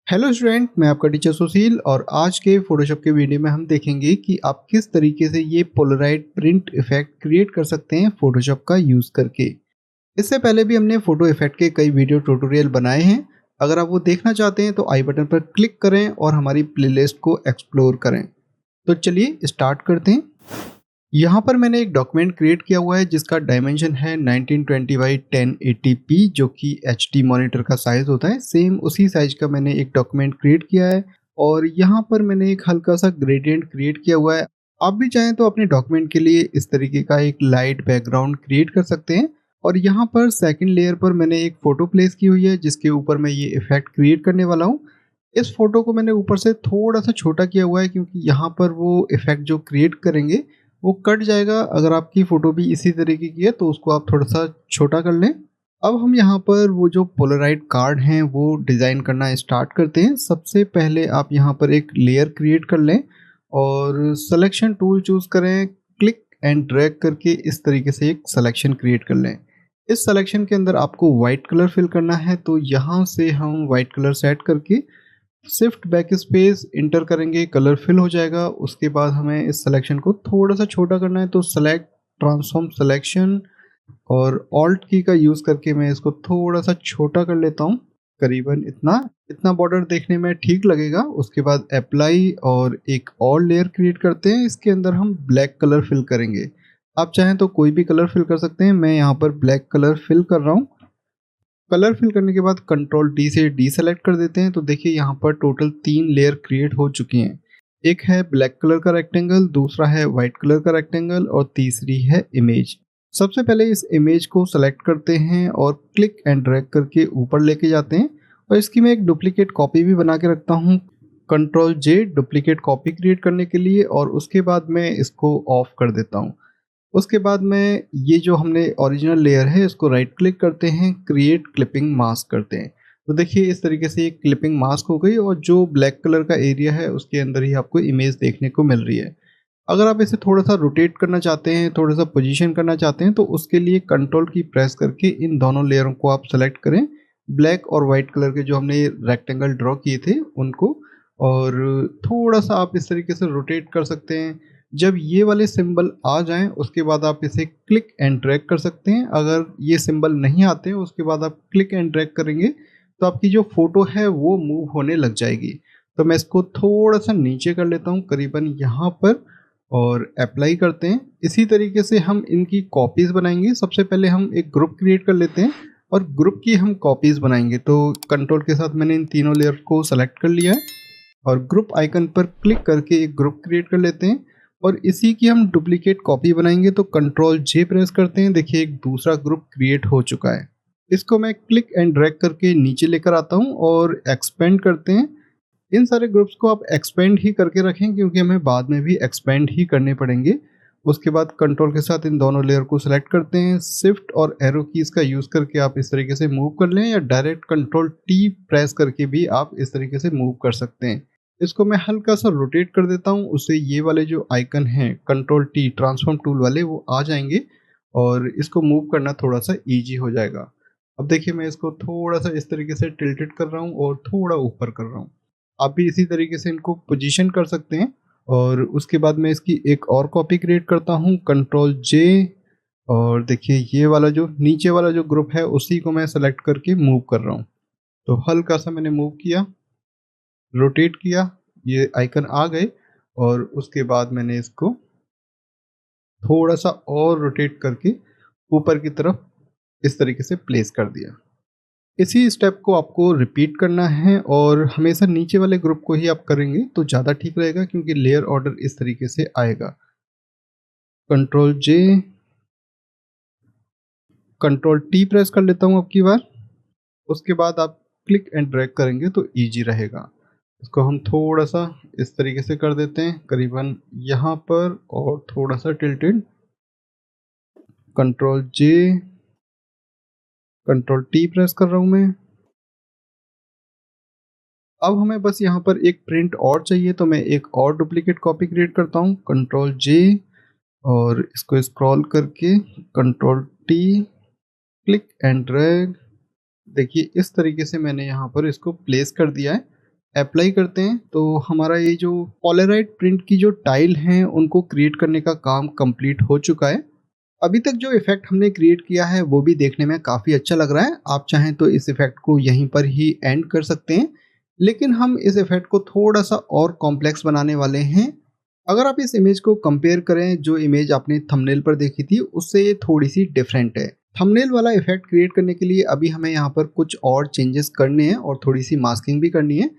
Hello student, मैं आपका teacher सुशील और आज के फोटोशॉप के वीडियो में हम देखेंगे कि आप किस तरीके से ये पोलराइड प्रिंट इफेक्ट क्रिएट कर सकते हैं फोटोशॉप का यूज़ करके। इससे पहले भी हमने फोटो इफेक्ट के कई वीडियो ट्यूटोरियल बनाए हैं। अगर आप वो देखना चाहते हैं तो आई बटन पर क्लिक करें और हमारी प्लेलिस्ट को एक्सप्लोर करें। तो चलिए स्टार्ट करते हैं। यहाँ पर मैंने एक डॉक्यूमेंट क्रिएट किया हुआ है जिसका डायमेंशन है 1920 बाई 1080p, जो कि HD मॉनिटर का साइज़ होता है। सेम उसी साइज का मैंने एक डॉक्यूमेंट क्रिएट किया है और यहाँ पर मैंने एक हल्का सा ग्रेडियंट क्रिएट किया हुआ है। आप भी चाहें तो अपने डॉक्यूमेंट के लिए इस तरीके का एक लाइट बैकग्राउंड क्रिएट कर सकते हैं। और यहाँ पर सेकंड लेयर पर मैंने एक फ़ोटो प्लेस की हुई है जिसके ऊपर मैं ये इफेक्ट क्रिएट करने वाला हूँ। इस फ़ोटो को मैंने ऊपर से थोड़ा सा छोटा किया हुआ है क्योंकि यहाँ पर वो इफेक्ट जो क्रिएट करेंगे वो कट जाएगा। अगर आपकी फ़ोटो भी इसी तरीके की है तो उसको आप थोड़ा-सा छोटा कर लें। अब हम यहाँ पर वो जो पोलराइड कार्ड हैं वो डिज़ाइन करना स्टार्ट करते हैं। सबसे पहले आप यहाँ पर एक लेयर क्रिएट कर लें और सिलेक्शन टूल चूज़ करें, क्लिक एंड ड्रैग करके इस तरीके से एक सिलेक्शन क्रिएट कर लें। इस सिलेक्शन के अंदर आपको वाइट कलर फिल करना है, तो यहाँ से हम वाइट कलर सेट करके शिफ्ट बैक स्पेस इंटर करेंगे, कलर फिल हो जाएगा। उसके बाद हमें इस सिलेक्शन को थोड़ा सा छोटा करना है, तो सेलेक्ट ट्रांसफॉर्म सिलेक्शन और ऑल्ट की का यूज़ करके मैं इसको थोड़ा सा छोटा कर लेता हूँ, करीबन इतना इतना बॉर्डर देखने में ठीक लगेगा। उसके बाद अप्लाई और एक और लेयर क्रिएट करते हैं। इसके अंदर हम ब्लैक कलर फिल करेंगे। आप चाहें तो कोई भी कलर फिल कर सकते हैं, मैं यहाँ पर ब्लैक कलर फिल कर रहा हूँ। कलर फिल करने के बाद कंट्रोल डी से डीसेलेक्ट कर देते हैं, तो देखिए यहाँ पर टोटल 3 लेयर क्रिएट हो चुकी हैं। एक है ब्लैक कलर का रेक्टेंगल, दूसरा है वाइट कलर का रेक्टेंगल और तीसरी है इमेज। सबसे पहले इस इमेज को सेलेक्ट करते हैं और क्लिक एंड ड्रैग करके ऊपर लेके जाते हैं और इसकी मैं एक डुप्लीकेट कॉपी भी बना के रखता हूँ। कंट्रोल जे डुप्लीकेट कॉपी क्रिएट करने के लिए, और उसके बाद मैं इसको ऑफ कर देता हूँ। उसके बाद में ये जो हमने ओरिजिनल लेयर है इसको राइट क्लिक करते हैं, क्रिएट क्लिपिंग मास्क करते हैं। तो देखिए इस तरीके से ये क्लिपिंग मास्क हो गई और जो ब्लैक कलर का एरिया है उसके अंदर ही आपको इमेज देखने को मिल रही है। अगर आप इसे थोड़ा सा रोटेट करना चाहते हैं, थोड़ा सा पोजीशन करना चाहते हैं, तो उसके लिए कंट्रोल की प्रेस करके इन दोनों लेयरों को आप सेलेक्ट करें, ब्लैक और वाइट कलर के जो हमने रेक्टेंगल ड्रॉ किए थे उनको, और थोड़ा सा आप इस तरीके से रोटेट कर सकते हैं। जब ये वाले सिंबल आ जाएं उसके बाद आप इसे क्लिक एंड ड्रैग कर सकते हैं। अगर ये सिंबल नहीं आते हैं उसके बाद आप क्लिक एंड ड्रैग करेंगे तो आपकी जो फोटो है वो मूव होने लग जाएगी। तो मैं इसको थोड़ा सा नीचे कर लेता हूँ, करीबन यहाँ पर, और अप्लाई करते हैं। इसी तरीके से हम इनकी कॉपीज़ बनाएंगे। सबसे पहले हम एक ग्रुप क्रिएट कर लेते हैं और ग्रुप की हम कॉपीज़ बनाएंगे। तो कंट्रोल के साथ मैंने इन तीनों लेयर को सेलेक्ट कर लिया है और ग्रुप आइकन पर क्लिक करके एक ग्रुप क्रिएट कर लेते हैं और इसी की हम डुप्लीकेट कॉपी बनाएंगे। तो कंट्रोल जे प्रेस करते हैं, देखिए एक दूसरा ग्रुप क्रिएट हो चुका है। इसको मैं क्लिक एंड ड्रैग करके नीचे लेकर आता हूँ और एक्सपेंड करते हैं। इन सारे ग्रुप्स को आप एक्सपेंड ही करके रखें क्योंकि हमें बाद में भी एक्सपेंड ही करने पड़ेंगे। उसके बाद कंट्रोल के साथ इन दोनों लेयर को सिलेक्ट करते हैं, शिफ्ट और एरो कीज़ का यूज़ करके आप इस तरीके से मूव कर लें, या डायरेक्ट कंट्रोल टी प्रेस करके भी आप इस तरीके से मूव कर सकते हैं। इसको मैं हल्का सा रोटेट कर देता हूँ, उससे ये वाले जो आइकन हैं कंट्रोल टी ट्रांसफॉर्म टूल वाले वो आ जाएंगे और इसको मूव करना थोड़ा सा ईजी हो जाएगा। अब देखिए मैं इसको थोड़ा सा इस तरीके से टिल्टेड कर रहा हूँ और थोड़ा ऊपर कर रहा हूँ। आप भी इसी तरीके से इनको पोजीशन कर सकते हैं। और उसके बाद मैं इसकी एक और कॉपी क्रिएट करता हूँ, कंट्रोल जे, और देखिए ये वाला जो नीचे वाला जो ग्रुप है उसी को मैं सेलेक्ट करके मूव कर रहा हूँ। तो हल्का सा मैंने मूव किया, रोटेट किया, ये आइकन आ गए और उसके बाद मैंने इसको थोड़ा सा और रोटेट करके ऊपर की तरफ इस तरीके से प्लेस कर दिया। इसी स्टेप को आपको रिपीट करना है और हमेशा नीचे वाले ग्रुप को ही आप करेंगे तो ज़्यादा ठीक रहेगा क्योंकि लेयर ऑर्डर इस तरीके से आएगा। कंट्रोल जे, कंट्रोल टी प्रेस कर लेता हूँ अब की बार। उसके बाद आप क्लिक एंड ड्रैग करेंगे तो इजी रहेगा। इसको हम थोड़ा सा इस तरीके से कर देते हैं, करीबन यहाँ पर, और थोड़ा सा टिल्टेड। कंट्रोल जे, कंट्रोल टी प्रेस कर रहा हूँ मैं। अब हमें बस यहाँ पर एक प्रिंट और चाहिए, तो मैं एक और डुप्लीकेट कॉपी क्रिएट करता हूँ, कंट्रोल जे, और इसको स्क्रॉल करके control T, click and drag. देखिए इस तरीके से मैंने यहाँ पर इसको प्लेस कर दिया है। अप्लाई करते हैं तो हमारा ये जो पोलराइड प्रिंट की जो टाइल हैं उनको क्रिएट करने का काम कंप्लीट हो चुका है। अभी तक जो इफ़ेक्ट हमने क्रिएट किया है वो भी देखने में काफ़ी अच्छा लग रहा है। आप चाहें तो इस इफ़ेक्ट को यहीं पर ही एंड कर सकते हैं, लेकिन हम इस इफ़ेक्ट को थोड़ा-सा और कॉम्प्लेक्स बनाने वाले हैं। अगर आप इस इमेज को कंपेयर करें जो इमेज आपने थंबनेल पर देखी थी उससे ये थोड़ी-सी डिफरेंट है। थंबनेल वाला इफ़ेक्ट क्रिएट करने के लिए अभी हमें यहाँ पर कुछ और चेंजेस करने हैं और थोड़ी-सी मास्किंग भी करनी है।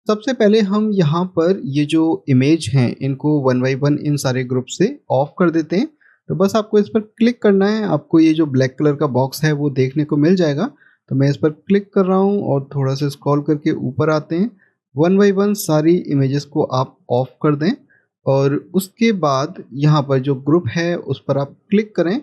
सबसे पहले हम यहाँ पर ये जो इमेज हैं इनको वन बाय वन इन सारे ग्रुप से ऑफ कर देते हैं। तो बस आपको इस पर क्लिक करना है, आपको ये जो ब्लैक कलर का बॉक्स है वो देखने को मिल जाएगा। तो मैं इस पर क्लिक कर रहा हूँ और थोड़ा सा स्क्रॉल करके ऊपर आते हैं। वन बाय वन सारी इमेजेस को आप ऑफ कर दें और उसके बाद यहाँ पर जो ग्रुप है उस पर आप क्लिक करें।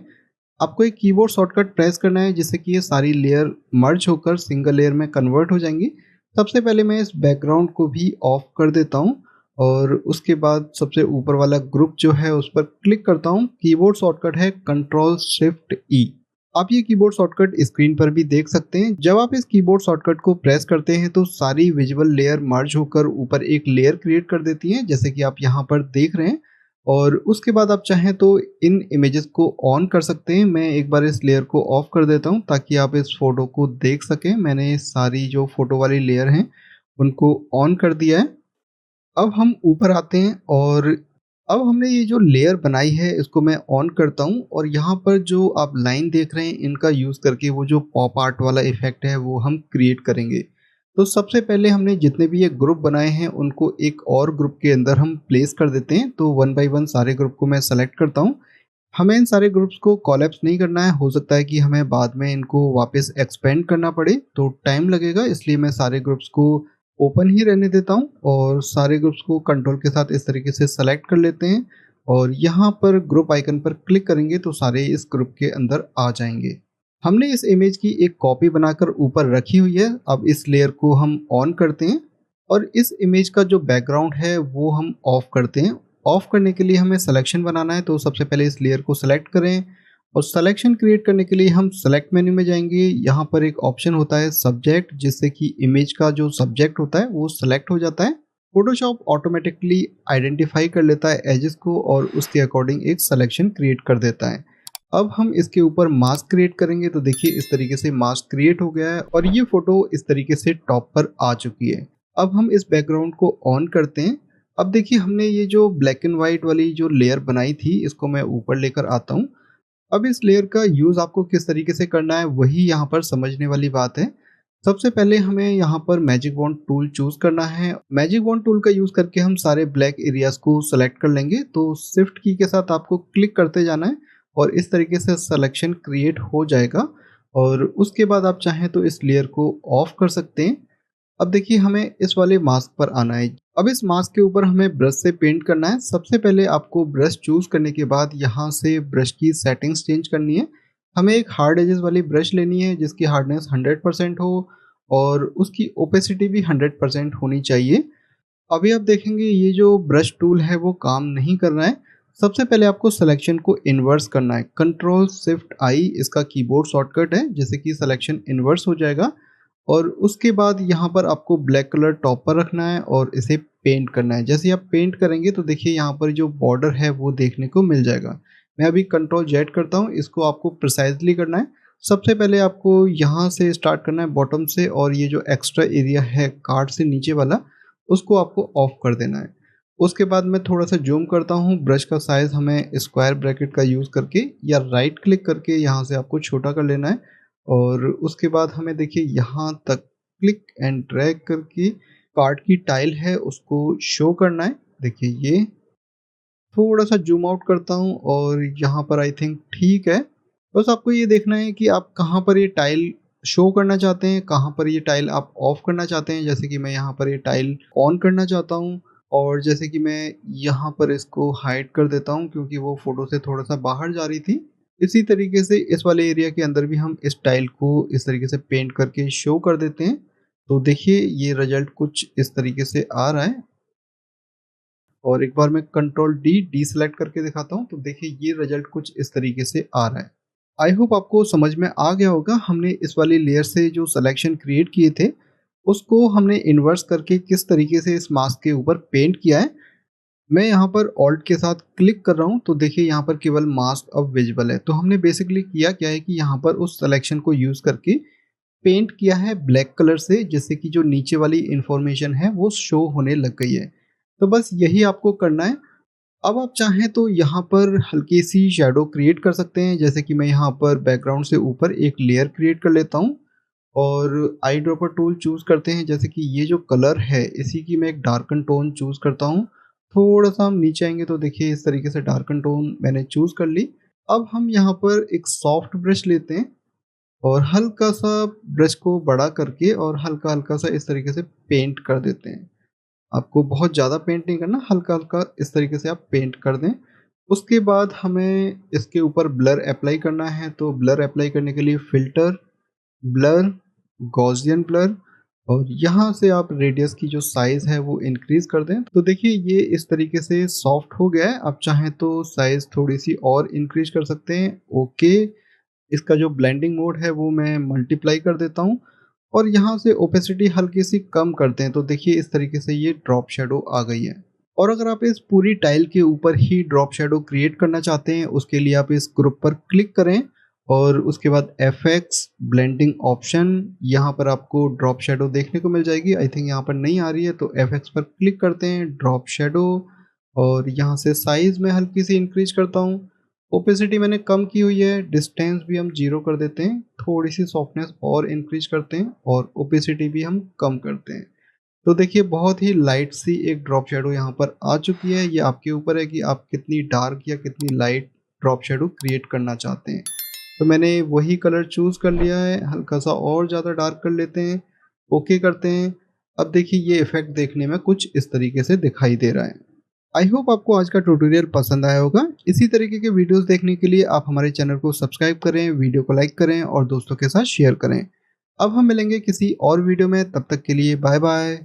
आपको एक कीबोर्ड शॉर्टकट प्रेस करना है जिससे कि ये सारी लेयर मर्ज होकर सिंगल लेयर में कन्वर्ट हो जाएंगी। सबसे पहले मैं इस बैकग्राउंड को भी ऑफ कर देता हूँ और उसके बाद सबसे ऊपर वाला ग्रुप जो है उस पर क्लिक करता हूँ। कीबोर्ड शॉर्टकट है कंट्रोल शिफ्ट ई। आप ये कीबोर्ड शॉर्टकट स्क्रीन पर भी देख सकते हैं। जब आप इस कीबोर्ड शॉर्टकट को प्रेस करते हैं तो सारी विजुअल लेयर मर्ज होकर ऊपर एक लेयर क्रिएट कर देती है जैसे कि आप यहाँ पर देख रहे हैं। और उसके बाद आप चाहें तो इन इमेजेस को ऑन कर सकते हैं। मैं एक बार इस लेयर को ऑफ कर देता हूँ ताकि आप इस फोटो को देख सकें। मैंने सारी जो फोटो वाली लेयर हैं उनको ऑन कर दिया है। अब हम ऊपर आते हैं और अब हमने ये जो लेयर बनाई है इसको मैं ऑन करता हूँ और यहाँ पर जो आप लाइन देख रहे हैं इनका यूज़ करके वो जो पॉप आर्ट वाला इफेक्ट है वो हम क्रिएट करेंगे। तो सबसे पहले हमने जितने भी ये ग्रुप बनाए हैं उनको एक और ग्रुप के अंदर हम प्लेस कर देते हैं। तो वन बाय वन सारे ग्रुप को मैं सेलेक्ट करता हूँ। हमें इन सारे ग्रुप्स को कोलैप्स नहीं करना है, हो सकता है कि हमें बाद में इनको वापस एक्सपेंड करना पड़े तो टाइम लगेगा, इसलिए मैं सारे ग्रुप्स को ओपन ही रहने देता हूँ और सारे ग्रुप्स को कंट्रोल के साथ इस तरीके से सेलेक्ट कर लेते हैं और यहाँ पर ग्रुप आइकन पर क्लिक करेंगे तो सारे इस ग्रुप के अंदर आ जाएंगे। हमने इस इमेज की एक कॉपी बनाकर ऊपर रखी हुई है। अब इस लेयर को हम ऑन करते हैं और इस इमेज का जो बैकग्राउंड है वो हम ऑफ करते हैं। ऑफ करने के लिए हमें सिलेक्शन बनाना है, तो सबसे पहले इस लेयर को सेलेक्ट करें और सिलेक्शन क्रिएट करने के लिए हम सेलेक्ट मेन्यू में जाएंगे। यहाँ पर एक ऑप्शन होता है सब्जेक्ट, जिससे कि इमेज का जो सब्जेक्ट होता है वो सेलेक्ट हो जाता है। फोटोशॉप ऑटोमेटिकली आइडेंटिफाई कर लेता है एजेस को और उसके अकॉर्डिंग एक सिलेक्शन क्रिएट कर देता है। अब हम इसके ऊपर मास्क क्रिएट करेंगे तो देखिए इस तरीके से मास्क क्रिएट हो गया है और ये फोटो इस तरीके से टॉप पर आ चुकी है। अब हम इस बैकग्राउंड को ऑन करते हैं। अब देखिए हमने ये जो ब्लैक एंड व्हाइट वाली जो लेयर बनाई थी इसको मैं ऊपर लेकर आता हूँ। अब इस लेयर का यूज़ आपको किस तरीके से करना है वही यहाँ पर समझने वाली बात है। सबसे पहले हमें यहाँ पर मैजिक वॉन्ड टूल चूज करना है। मैजिक वॉन्ड टूल का यूज़ करके हम सारे ब्लैक एरियाज को सेलेक्ट कर लेंगे। तो शिफ्ट की के साथ आपको क्लिक करते जाना है और इस तरीके से सिलेक्शन क्रिएट हो जाएगा और उसके बाद आप चाहें तो इस लेयर को ऑफ कर सकते हैं। अब देखिए हमें इस वाले मास्क पर आना है। अब इस मास्क के ऊपर हमें ब्रश से पेंट करना है। सबसे पहले आपको ब्रश चूज करने के बाद यहाँ से ब्रश की सेटिंग्स चेंज करनी है। हमें एक हार्ड एजेस वाली ब्रश लेनी है जिसकी हार्डनेस 100% हो और उसकी ओपेसिटी भी 100% होनी चाहिए। अभी आप देखेंगे ये जो ब्रश टूल है वो काम नहीं कर रहा है। सबसे पहले आपको सिलेक्शन को इन्वर्स करना है। कंट्रोल शिफ्ट आई इसका कीबोर्ड शॉर्टकट है जिससे कि सिलेक्शन इन्वर्स हो जाएगा और उसके बाद यहाँ पर आपको ब्लैक कलर टॉप पर रखना है और इसे पेंट करना है। जैसे आप पेंट करेंगे तो देखिए यहाँ पर जो बॉर्डर है वो देखने को मिल जाएगा। मैं अभी कंट्रोल जेड करता हूँ, इसको आपको प्रिसाइजली करना है। सबसे पहले आपको यहाँ से स्टार्ट करना है बॉटम से और ये जो एक्स्ट्रा एरिया है कार्ड से नीचे वाला उसको आपको ऑफ कर देना है। उसके बाद मैं थोड़ा सा जूम करता हूँ। ब्रश का साइज़ हमें स्क्वायर ब्रैकेट का यूज़ करके या राइट क्लिक करके यहाँ से आपको छोटा कर लेना है और उसके बाद हमें देखिए यहाँ तक क्लिक एंड ड्रैग करके कार्ड की टाइल है उसको शो करना है। देखिए ये थोड़ा सा जूम आउट करता हूँ और यहाँ पर आई थिंक ठीक है। बस आपको ये देखना है कि आप कहाँ पर ये टाइल शो करना चाहते हैं, कहाँ पर ये टाइल आप ऑफ करना चाहते हैं। जैसे कि मैं यहाँ पर ये टाइल ऑन करना चाहता हूँ और जैसे कि मैं यहाँ पर इसको हाइड कर देता हूँ क्योंकि वो फोटो से थोड़ा सा बाहर जा रही थी। इसी तरीके से इस वाले एरिया के अंदर भी हम इस टाइल को इस तरीके से पेंट करके शो कर देते हैं। तो देखिए ये रिजल्ट कुछ इस तरीके से आ रहा है और एक बार मैं कंट्रोल डी डीसेलेक्ट करके दिखाता हूँ तो देखिए ये रिजल्ट कुछ इस तरीके से आ रहा है। आई होप आपको समझ में आ गया होगा। हमने इस वाली लेयर से जो सिलेक्शन क्रिएट किए थे उसको हमने इन्वर्स करके किस तरीके से इस मास्क के ऊपर पेंट किया है। मैं यहाँ पर ऑल्ट के साथ क्लिक कर रहा हूँ तो देखिए यहाँ पर केवल मास्क अब विजिबल है। तो हमने बेसिकली किया क्या है कि यहाँ पर उस सिलेक्शन को यूज़ करके पेंट किया है ब्लैक कलर से, जिससे कि जो नीचे वाली इंफॉर्मेशन है वो शो होने लग गई है। तो बस यही आपको करना है। अब आप चाहें तो यहाँ पर हल्की सी शैडो क्रिएट कर सकते हैं, जैसे कि मैं यहाँ पर बैकग्राउंड से ऊपर एक लेयर क्रिएट कर लेता हूँ और आई ड्रॉपर टूल चूज़ करते हैं। जैसे कि ये जो कलर है इसी की मैं एक डार्कन टोन चूज़ करता हूँ। थोड़ा सा हम नीचे आएंगे तो देखिए इस तरीके से डार्कन टोन मैंने चूज़ कर ली। अब हम यहाँ पर एक सॉफ्ट ब्रश लेते हैं और हल्का सा ब्रश को बड़ा करके और हल्का हल्का सा इस तरीके से पेंट कर देते हैं। आपको बहुत ज़्यादा पेंट नहीं करना, हल्का-हल्का इस तरीके से आप पेंट कर दें। उसके बाद हमें इसके ऊपर ब्लर अप्लाई करना है, तो ब्लर अप्लाई करने के लिए फ़िल्टर, ब्लर, गॉसियन ब्लर और यहाँ से आप रेडियस की जो साइज़ है वो इंक्रीज़ कर दें। तो देखिए ये इस तरीके से सॉफ्ट हो गया है। आप चाहें तो साइज़ थोड़ी-सी और इंक्रीज़ कर सकते हैं। ओके, इसका जो ब्लेंडिंग मोड है वो मैं मल्टीप्लाई कर देता हूँ और यहाँ से ओपेसिटी हल्की सी कम करते हैं। तो देखिए इस तरीके से ये ड्रॉप शैडो आ गई है। और अगर आप इस पूरी टाइल के ऊपर ही ड्रॉप शैडो क्रिएट करना चाहते हैं, उसके लिए आप इस ग्रुप पर क्लिक करें और उसके बाद एफएक्स ब्लेंडिंग ऑप्शन, यहाँ पर आपको ड्रॉप शैडो देखने को मिल जाएगी। आई थिंक यहाँ पर नहीं आ रही है, तो एफएक्स पर क्लिक करते हैं, ड्रॉप शैडो और यहाँ से साइज में हल्की सी इंक्रीज करता हूँ। ओपेसिटी मैंने कम की हुई है, डिस्टेंस भी हम 0 कर देते हैं, थोड़ी सी सॉफ्टनेस और इंक्रीज करते हैं और ओपेसिटी भी हम कम करते हैं। तो देखिए बहुत ही लाइट सी एक ड्रॉप शैडो यहाँ पर आ चुकी है। ये आपके ऊपर है कि आप कितनी डार्क या कितनी लाइट ड्रॉप शैडो क्रिएट करना चाहते हैं। तो मैंने वही कलर चूज़ कर लिया है, हल्का सा और ज़्यादा डार्क कर लेते हैं, ओके करते हैं। अब देखिए ये इफ़ेक्ट देखने में कुछ इस तरीके से दिखाई दे रहा है। आई होप आपको आज का ट्यूटोरियल पसंद आया होगा। इसी तरीके के वीडियोस देखने के लिए आप हमारे चैनल को सब्सक्राइब करें, वीडियो को लाइक करें और दोस्तों के साथ शेयर करें। अब हम मिलेंगे किसी और वीडियो में, तब तक के लिए बाय बाय।